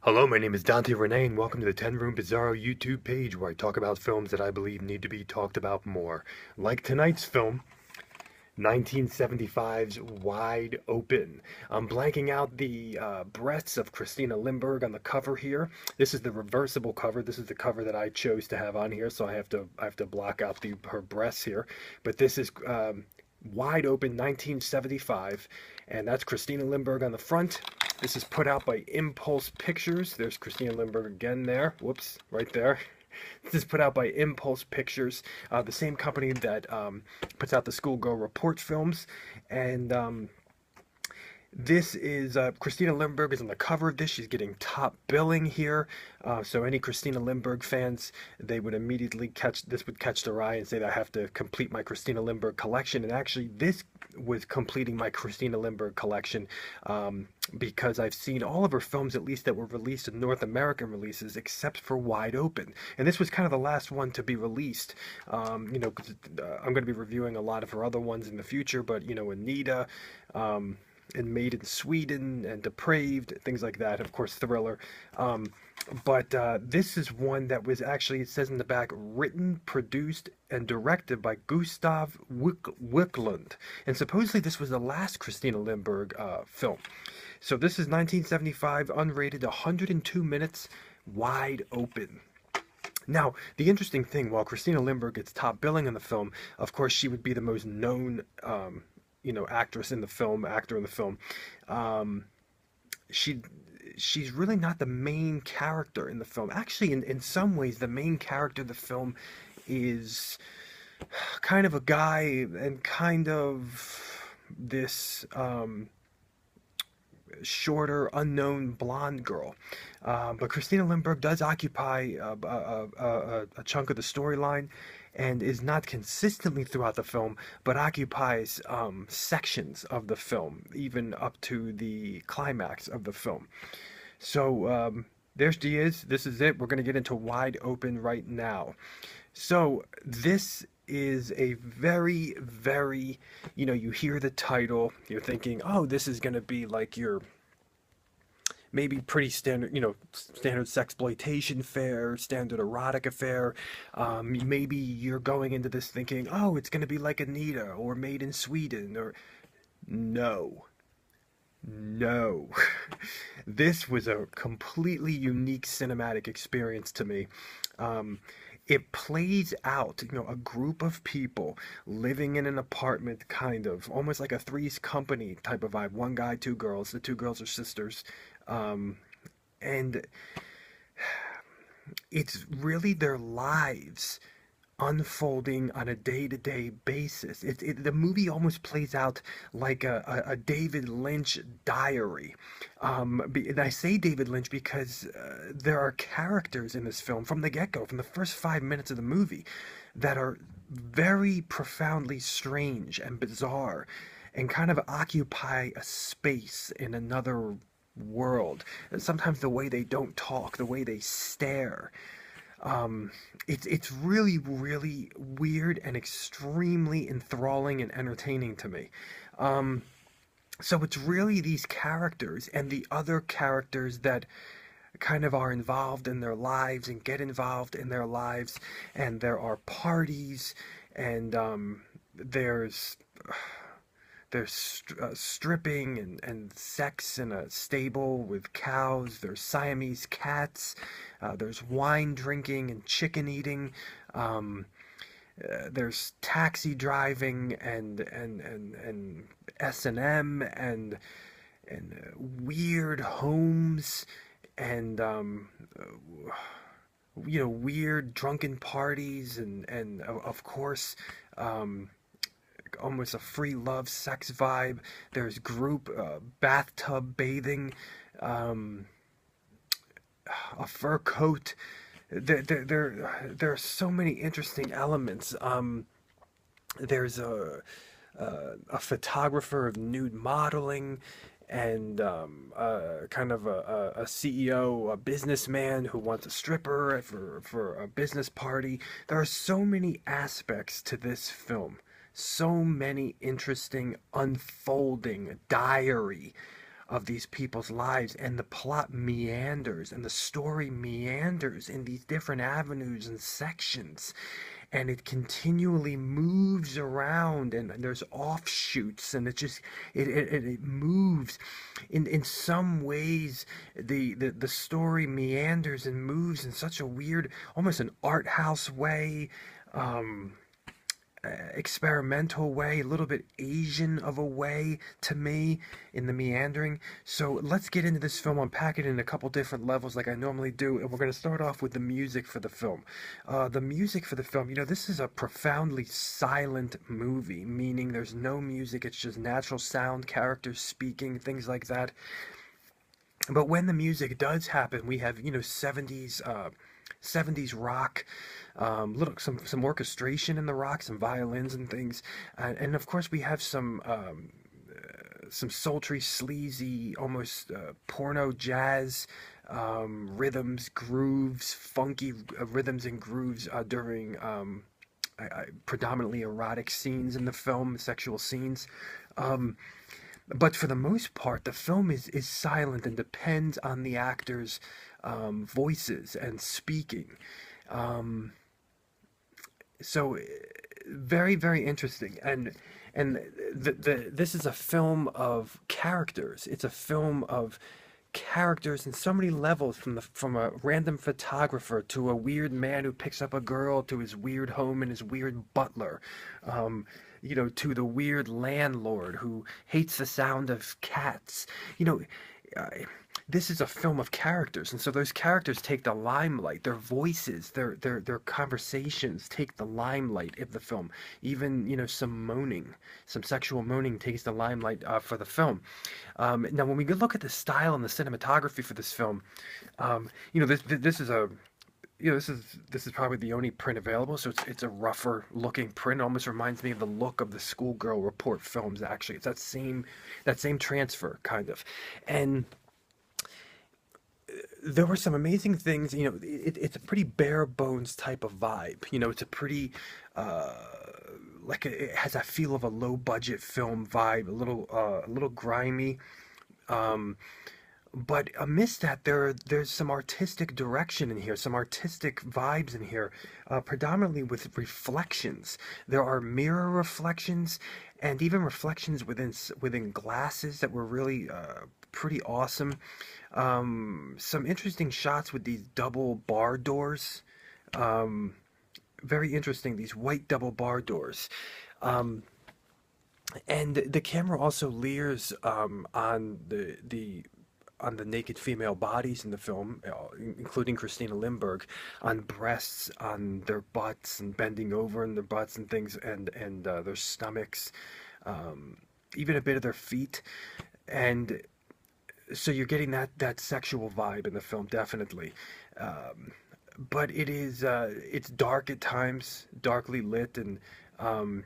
Hello, my name is Dante Renee, and welcome to the 10 Room Bizarro YouTube page where I talk about films that I believe need to be talked about more. Like tonight's film, 1975's Wide Open. I'm blanking out the breasts of Christina Lindbergh on the cover here. This is the reversible cover. This is the cover that I chose to have on here, so I have to block out her breasts here. But this is Wide Open 1975, and that's Christina Lindbergh on the front. This is put out by Impulse Pictures. There's Christina Lindbergh again there. Whoops, right there. This is put out by Impulse Pictures, the same company that puts out the Schoolgirl Report films. And this is Christina Lindbergh is on the cover of this. She's getting top billing here. So any Christina Lindbergh fans, they would immediately catch their eye and say that I have to complete my Christina Lindbergh collection. And actually, this was completing my Christina Lindbergh collection because I've seen all of her films, at least that were released in North American releases, except for Wide Open. And this was kind of the last one to be released. 'Cause, I'm going to be reviewing a lot of her other ones in the future, but Anita. And Made in Sweden and Depraved, things like that. Of course, Thriller. But this is one that was actually, it says in the back, written, produced, and directed by Gustav Wiklund. And supposedly this was the last Christina Lindbergh film. So this is 1975, unrated, 102 minutes, Wide Open. Now, the interesting thing, while Christina Lindbergh gets top billing in the film, of course, she would be the most known actor in the film. She she's really not the main character in the film. Actually, in some ways, the main character of the film is kind of a guy and kind of this shorter, unknown blonde girl. But Christina Lindbergh does occupy a chunk of the storyline and is not consistently throughout the film, but occupies sections of the film, even up to the climax of the film. So there she is. This is it. We're going to get into Wide Open right now. So this is a very, very, you hear the title, you're thinking, oh, this is going to be like your maybe pretty standard, standard sexploitation fare, standard erotic affair. Maybe you're going into this thinking, oh, it's going to be like Anita or Made in Sweden, or no. No. This was a completely unique cinematic experience to me. It plays out, a group of people living in an apartment, kind of, almost like a Three's Company type of vibe. One guy, two girls. The two girls are sisters. And it's really their lives unfolding on a day-to-day basis. The movie almost plays out like a David Lynch diary. And I say David Lynch because there are characters in this film from the get-go, from the first 5 minutes of the movie, that are very profoundly strange and bizarre and kind of occupy a space in another world. And sometimes the way they don't talk, the way they stare, it's really, really weird and extremely enthralling and entertaining to me. So it's really these characters and the other characters that kind of are involved in their lives and get involved in their lives, and there are parties, and there's stripping and sex in a stable with cows. There's Siamese cats. There's wine drinking and chicken eating. There's taxi driving and S&M and weird homes and weird drunken parties and of course almost a free love sex vibe. There's group bathtub bathing, a fur coat. There are so many interesting elements. There's a photographer of nude modeling, and kind of a CEO, a businessman who wants a stripper for a business party. There are so many aspects to this film, so many interesting unfolding diary of these people's lives, and the plot meanders and the story meanders in these different avenues and sections, and it continually moves around, and there's offshoots, and it moves in some ways. The story meanders and moves in such a weird, almost an art house way, um experimental way, a little bit Asian of a way to me in the meandering. So let's get into this film, unpack it in a couple different levels like I normally do, and we're going to start off with the music for the film. The music for the film, this is a profoundly silent movie, meaning there's no music, it's just natural sound, characters speaking, things like that. But when the music does happen, we have 70s rock, little some orchestration in the rock, some violins and things, and of course we have some sultry, sleazy, almost porno jazz rhythms, grooves, funky rhythms and grooves during predominantly erotic scenes in the film, sexual scenes. Um, but for the most part, the film is silent and depends on the actors' voices and speaking. Um, so very, very interesting. And this is a film of characters. It's a film of characters in so many levels, from a random photographer to a weird man who picks up a girl, to his weird home and his weird butler, um, to the weird landlord who hates the sound of cats. You know, uh, this is a film of characters, and so those characters take the limelight. Their voices, their conversations take the limelight of the film. Even some sexual moaning takes the limelight for the film. Now, when we look at the style and the cinematography for this film, this is a this is probably the only print available, so it's a rougher looking print. It almost reminds me of the look of the Schoolgirl Report films. Actually, it's that same transfer kind of, and there were some amazing things. It's a pretty bare bones type of vibe. It's a pretty uh, it has a feel of a low budget film vibe, a little grimy. Um, but amidst that, there's some artistic direction in here, some artistic vibes in here, predominantly with reflections. There are mirror reflections, and even reflections within glasses that were really pretty awesome. Some interesting shots with these double bar doors. Um, Very interesting. These white double bar doors. Um, and the camera also leers on the naked female bodies in the film, including Christina Lindbergh, on breasts, on their butts, and bending over in their butts and things, and their stomachs, um, even a bit of their feet, and so you're getting that sexual vibe in the film, definitely. Um, but it's dark at times, darkly lit, um,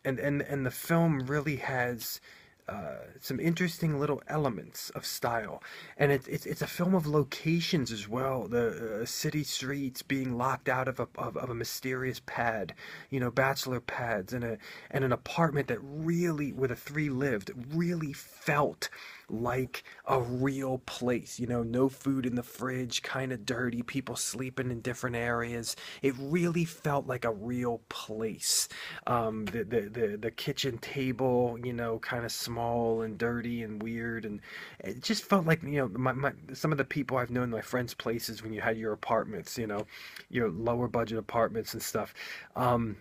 and the film really has some interesting little elements of style, and it's a film of locations as well. The city streets being locked out of a mysterious pad, bachelor pads, and an apartment that really, where the three lived, really felt like a real place. No food in the fridge, kind of dirty, people sleeping in different areas. It really felt like a real place. The kitchen table, kind of small and dirty and weird, and it just felt like some of the people I've known, my friends' places when you had your apartments, your lower budget apartments and stuff. Um,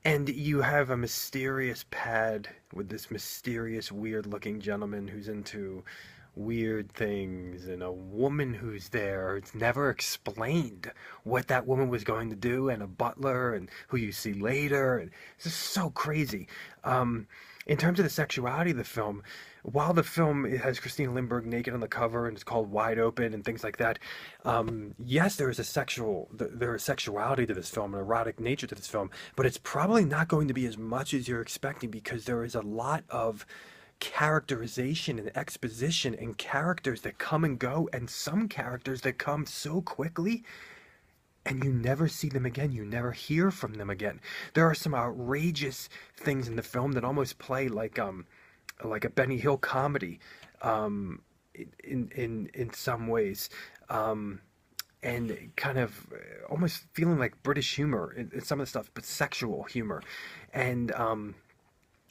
and you have a mysterious pad with this mysterious, weird looking gentleman who's into weird things, and a woman who's there. It's never explained what that woman was going to do, and a butler, and who you see later. And it's just so crazy. Um, in terms of the sexuality of the film, while the film it has Christina Lindbergh naked on the cover and it's called Wide Open and things like that, yes, there is sexuality to this film, an erotic nature to this film, but it's probably not going to be as much as you're expecting, because there is a lot of characterization and exposition and characters that come and go, and some characters that come so quickly and you never see them again. You never hear from them again. There are some outrageous things in the film that almost play like a Benny Hill comedy. in some ways, um, and kind of almost feeling like British humor in some of the stuff, but sexual humor, and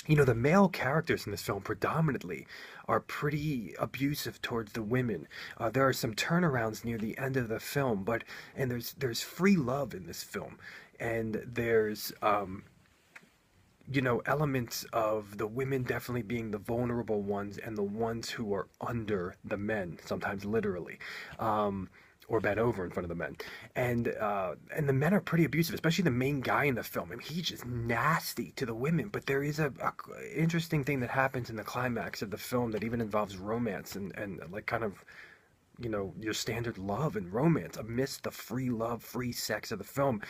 the male characters in this film predominantly are pretty abusive towards the women. There are some turnarounds near the end of the film, and there's free love in this film, and there's elements of the women definitely being the vulnerable ones and the ones who are under the men, sometimes literally. Or bent over in front of the men, and the men are pretty abusive, especially the main guy in the film. I mean, he's just nasty to the women. But there is a interesting thing that happens in the climax of the film that even involves romance and like kind of your standard love and romance amidst the free love, free sex of the film.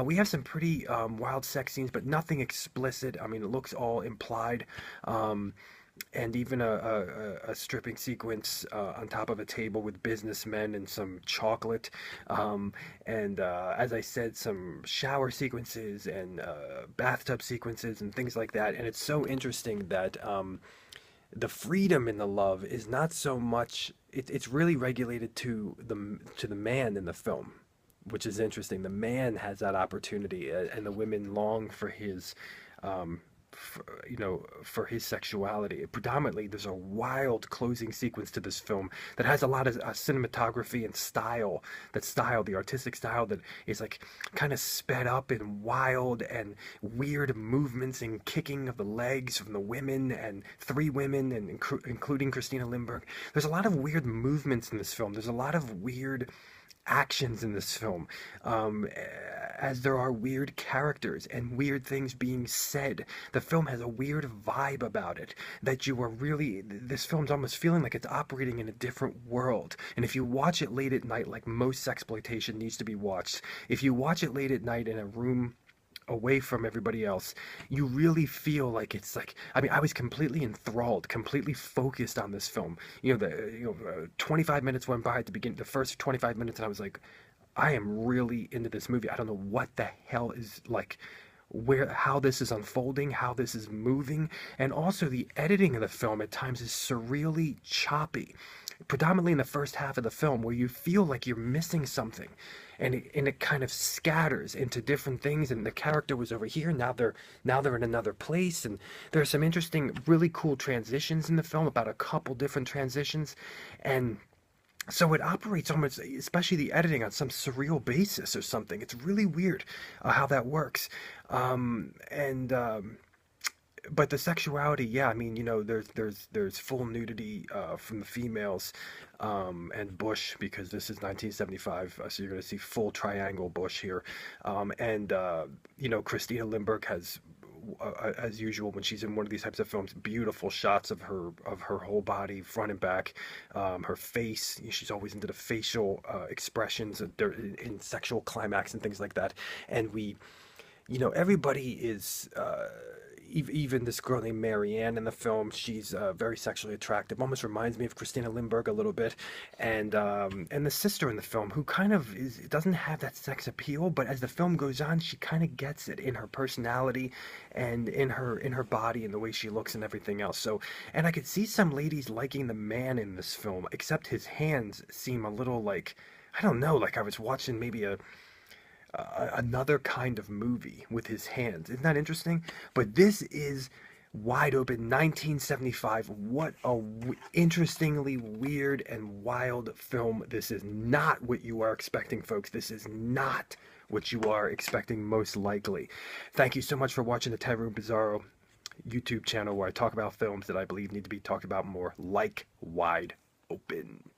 We have some pretty wild sex scenes, but nothing explicit. I mean, it looks all implied. And even a stripping sequence on top of a table with businessmen and some chocolate. And as I said, some shower sequences and bathtub sequences and things like that. And it's so interesting that the freedom in the love is not so much, it's really regulated to the man in the film, which is interesting. The man has that opportunity, and the women long for his for, for his sexuality. Predominantly, there's a wild closing sequence to this film that has a lot of cinematography and style. The artistic style that is like kind of sped up and wild, and weird movements and kicking of the legs from the women, and three women, and including Christina Lindbergh. There's a lot of weird movements in this film. There's a lot of weird actions in this film, as there are weird characters and weird things being said. The film has a weird vibe about it that you are really, this film's almost feeling like it's operating in a different world. And if you watch it late at night, like most sexploitation needs to be watched, if you watch it late at night in a room away from everybody else, you really feel like it's like, I mean, I was completely enthralled, completely focused on this film. 25 minutes went by at the beginning, the first 25 minutes, and I was like, I am really into this movie. I don't know what the hell is like, how this is unfolding, how this is moving, and also the editing of the film at times is surreally choppy, predominantly in the first half of the film, where you feel like you're missing something, and it kind of scatters into different things, and the character was over here, now they're in another place, and there are some interesting, really cool transitions in the film, about a couple different transitions, and so it operates almost, especially the editing, on some surreal basis or something. It's really weird how that works. And But the sexuality, yeah, I mean, there's full nudity from the females, and bush, because this is 1975, so you're going to see full triangle bush here. And Christina Lindbergh has, as usual, when she's in one of these types of films, beautiful shots of her whole body, front and back, her face. She's always into the facial expressions in sexual climax and things like that. And everybody is. Even this girl named Marianne in the film, she's very sexually attractive. Almost reminds me of Christina Lindbergh a little bit, and the sister in the film, who kind of doesn't have that sex appeal, but as the film goes on, she kind of gets it in her personality, and in her body, and the way she looks and everything else. So, and I could see some ladies liking the man in this film, except his hands seem a little like, I don't know, like I was watching maybe another kind of movie with his hands. Isn't that interesting? But this is Wide Open, 1975. What a interestingly weird and wild film. This is not what you are expecting, folks. This is not what you are expecting, most likely. Thank you so much for watching the Teru Bizarro YouTube channel, where I talk about films that I believe need to be talked about more, like Wide Open.